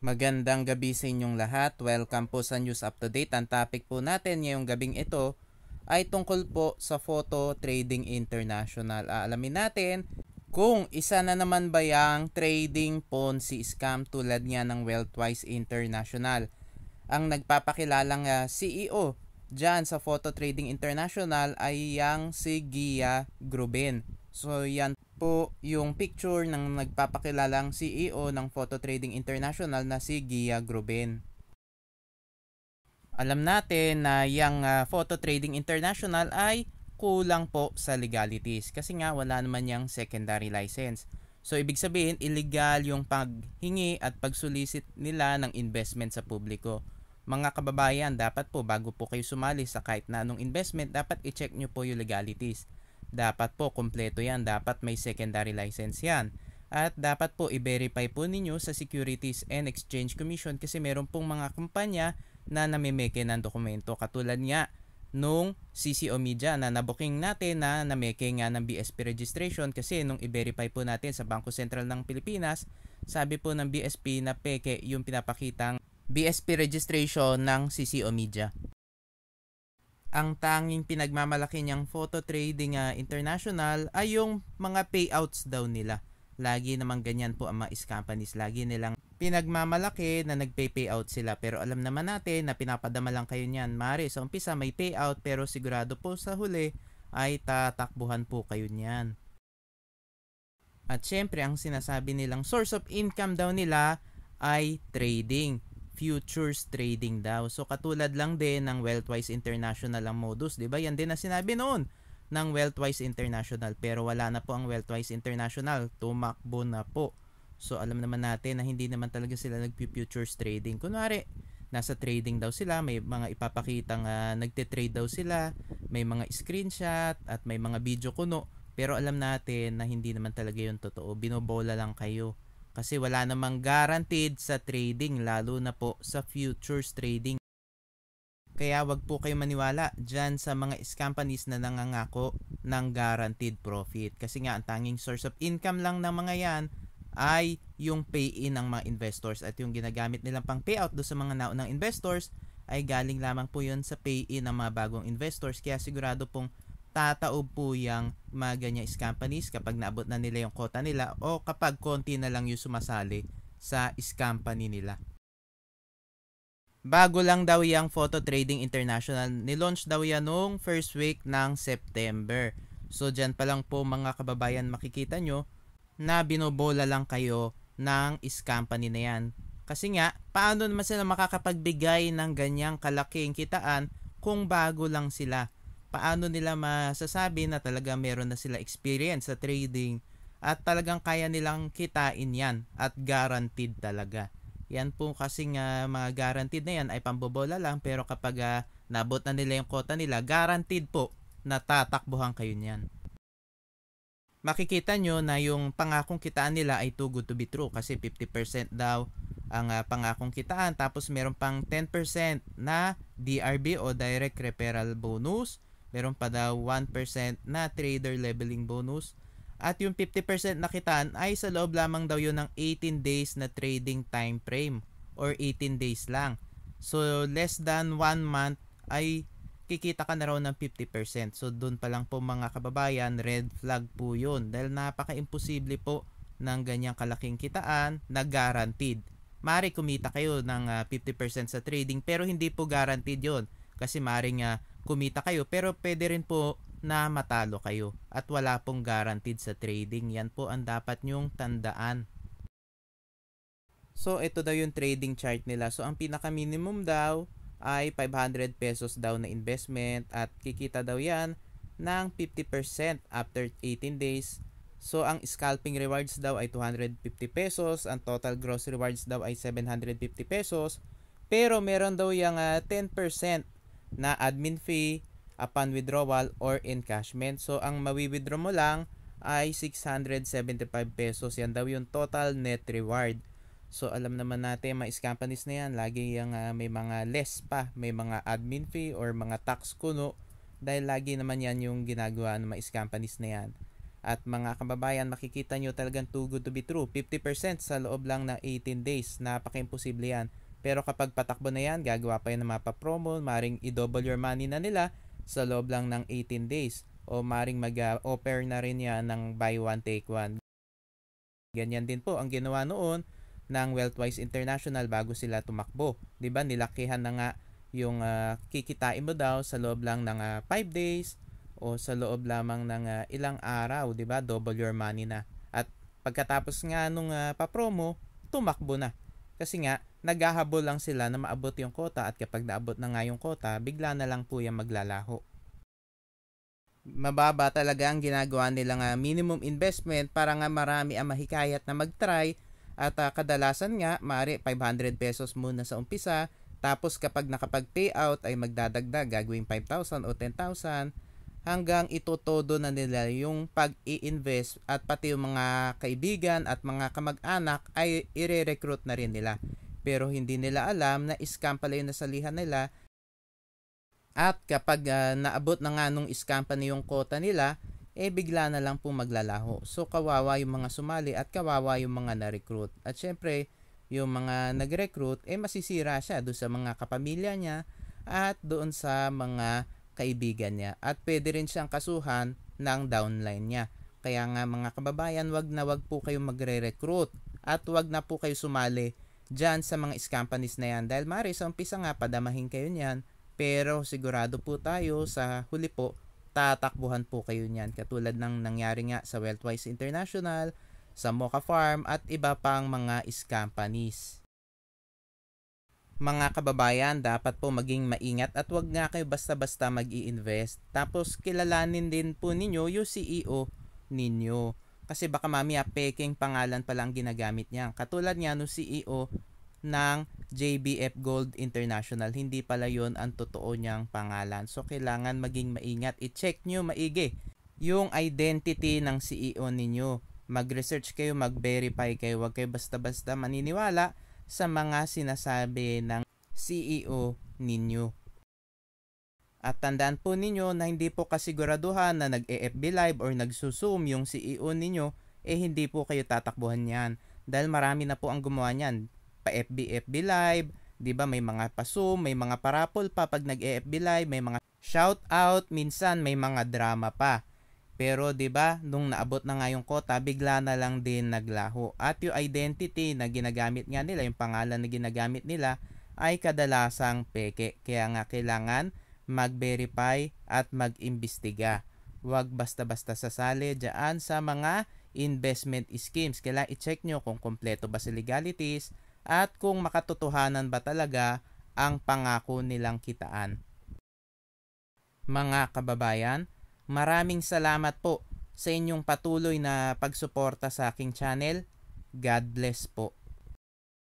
Magandang gabi sa inyong lahat. Welcome po sa News Up to Date. Ang topic po natin ngayong gabing ito ay tungkol po sa Photo Trading International. Aalamin natin kung isa na naman ba yang trading Ponzi scam tulad nga ng Wealthwise International. Ang nagpapakilalang CEO dyan sa Photo Trading International ay yang si Gia Grubin. So yan po yung picture ng nagpapakilalang CEO ng Photo Trading International na si Gia Grubin. Alam natin na yung Photo Trading International ay kulang po sa legalities kasi nga wala naman yung secondary license. So ibig sabihin illegal yung paghingi at pagsulisit nila ng investment sa publiko. Mga kababayan, dapat po bago po kayo sumali sa kahit na anong investment, dapat i-check nyo po yung legalities. Dapat po kompleto yan, dapat may secondary license yan. At dapat po i-verify po ninyo sa Securities and Exchange Commission kasi meron pong mga kumpanya na namimeke ng dokumento katulad nga nung CCO Media na nabuking natin na nameke nga ng BSP registration kasi nung i-verify po natin sa Bangko Sentral ng Pilipinas, sabi po ng BSP na peke yung pinapakitang BSP registration ng CCO Media. Ang tanging pinagmamalaki niyang Photo Trading International ay yung mga payouts daw nila. Lagi naman ganyan po ang mga companies. Lagi nilang pinagmamalaki na nagpay-payout sila. Pero alam naman natin na pinapadama lang kayo niyan. Mari sa umpisa may payout pero sigurado po sa huli ay tatakbuhan po kayo niyan. At syempre ang sinasabi nilang source of income daw nila ay trading. Futures trading daw. So katulad lang din ng Wealthwise International ang modus, 'di ba? Yan din na sinabi noon ng Wealthwise International pero wala na po ang Wealthwise International, tumakbo na po. So alam naman natin na hindi naman talaga sila nagpi-futures trading. Kunwari, nasa trading daw sila, may mga ipapakitang nagte-trade daw sila, may mga screenshot at may mga video kuno. Pero alam natin na hindi naman talaga 'yun totoo. Binobola lang kayo. Kasi wala namang guaranteed sa trading, lalo na po sa futures trading. Kaya wag po kayo maniwala dyan sa mga companies na nangangako ng guaranteed profit. Kasi nga ang tanging source of income lang ng mga yan ay yung pay-in ng mga investors. At yung ginagamit nilang pang payout do sa mga naunang investors ay galing lamang po yun sa pay-in ng mga bagong investors. Kaya sigurado pong tataob po yung mga ganyang companies kapag naabot na nila yung quota nila o kapag konti na lang yung sumasali sa company nila. Bago lang daw yung Photo Trading International, nilaunch daw yan noong first week ng September. So dyan pa lang po mga kababayan makikita nyo na binobola lang kayo ng company na yan. Kasi nga, paano naman sila makakapagbigay ng ganyang kalaking kitaan kung bago lang sila? Paano nila masasabi na talaga meron na sila experience sa trading at talagang kaya nilang kitain yan at guaranteed talaga. Yan po kasi nga mga guaranteed na yan ay pambobola lang pero kapag nabot na nila yung quota nila, guaranteed po na tatakbuhan kayo niyan. Makikita nyo na yung pangakong kitaan nila ay too good to be true kasi 50% daw ang pangakong kitaan tapos meron pang 10% na DRB o Direct Referral Bonus. Meron pa daw 1% na trader leveling bonus. At yung 50% na kitaan ay sa loob lamang daw yun ng 18 days na trading time frame or 18 days lang. So less than 1 month ay kikita ka na raw ng 50%. So doon pa lang po mga kababayan, red flag po yun. Dahil napaka-imposible po ng ganyang kalaking kitaan na guaranteed. Mari kumita kayo ng 50% sa trading pero hindi po guaranteed yun. Kasi maring kumita kayo pero pwede rin po na matalo kayo at wala pong guaranteed sa trading. Yan po ang dapat nyong tandaan. So ito daw yung trading chart nila. So ang pinaka minimum daw ay 500 pesos daw na investment at kikita daw yan ng 50% after 18 days. So ang scalping rewards daw ay 250 pesos, ang total gross rewards daw ay 750 pesos. Pero meron daw yung 10% na admin fee upon withdrawal or encashment. So ang mawi-withdraw mo lang ay 675 pesos. Yan daw yung total net reward. So alam naman natin mga companies na yan, lagi yung may mga less pa, may mga admin fee or mga tax kuno dahil lagi naman yan yung ginagawa ng mga companies na yan. At mga kababayan, makikita nyo talagang too good to be true. 50% sa loob lang ng 18 days. Napaka-imposible yan. Pero kapag patakbo na yan, gagawa pa yan ng mapa-promo, maring i-double your money na nila sa loob lang ng 18 days. O maring mag-offer na rin yan ng buy one take one. Ganyan din po ang ginawa noon ng Wealthwise International bago sila tumakbo. 'Di ba? Nilakihan na nga yung kikitain mo daw sa loob lang ng 5 days o sa loob lamang ng ilang araw, 'di ba? Double your money na. At pagkatapos nga nung pa-promo, tumakbo na. Kasi nga naghahabol lang sila na maabot yung quota at kapag naabot na nga yung quota, bigla na lang po yung maglalaho. Mababa talaga ang ginagawa nilang minimum investment para nga marami ang mahikayat na mag-try at kadalasan nga maaari 500 pesos muna sa umpisa, tapos kapag nakapag-payout ay magdadagdag, gagawing 5,000 o 10,000 hanggang itotodo na nila yung pag-i-invest at pati yung mga kaibigan at mga kamag-anak ay i-recruit na rin nila. Pero hindi nila alam na scam pala yung nasalihan nila. At kapag naabot na nga nung scam pa na yung quota nila, bigla na lang po maglalaho. So kawawa yung mga sumali at kawawa yung mga na-recruit. At syempre, yung mga nag-recruit, masisira siya doon sa mga kapamilya niya at doon sa mga kaibigan niya. At pwede rin siyang kasuhan ng downline niya. Kaya nga mga kababayan, wag na wag po kayong magre-recruit at wag na po kayo sumali dyan sa mga scam companies na yan. Dahil mari sa umpisa nga, padamahin kayo niyan. Pero sigurado po tayo sa huli po, tatakbuhan po kayo niyan. Katulad ng nangyari nga sa Wealthwise International, sa Mocha Farm at iba pang mga scam companies. Mga kababayan, dapat po maging maingat at wag nga kayo basta-basta mag-i-invest. Tapos kilalanin din po ninyo yung CEO ninyo. Kasi baka mamaya peking pangalan pa lang ginagamit niya. Katulad nga no CEO ng JBF Gold International, hindi pala yon ang totoo niyang pangalan. So kailangan maging maingat, i-check nyo maigi yung identity ng CEO ninyo. Mag-research kayo, mag-verify kayo, huwag kayo basta-basta maniniwala sa mga sinasabi ng CEO ninyo. At tandaan po ninyo na hindi po kasiguraduhan na nag-FB live or nagsusum yung CEO ninyo, hindi po kayo tatakbuhan yan. Dahil marami na po ang gumawa niyan. Pa-FB live, 'di ba? May mga pa-Zoom, may mga parapol pa pag nag-FB live, may mga shout out, minsan may mga drama pa. Pero 'di ba, nung naabot na nga yung quota, bigla na lang din naglaho. At yung identity na ginagamit nga nila, yung pangalan na ginagamit nila ay kadalasang peke. Kaya nga kailangan mag-verify at mag-imbestiga. Huwag basta-basta sasali diyan sa mga investment schemes. Kailangan i-check nyo kung kompleto ba sa legalities at kung makatotohanan ba talaga ang pangako nilang kitaan. Mga kababayan, maraming salamat po sa inyong patuloy na pagsuporta sa aking channel. God bless po.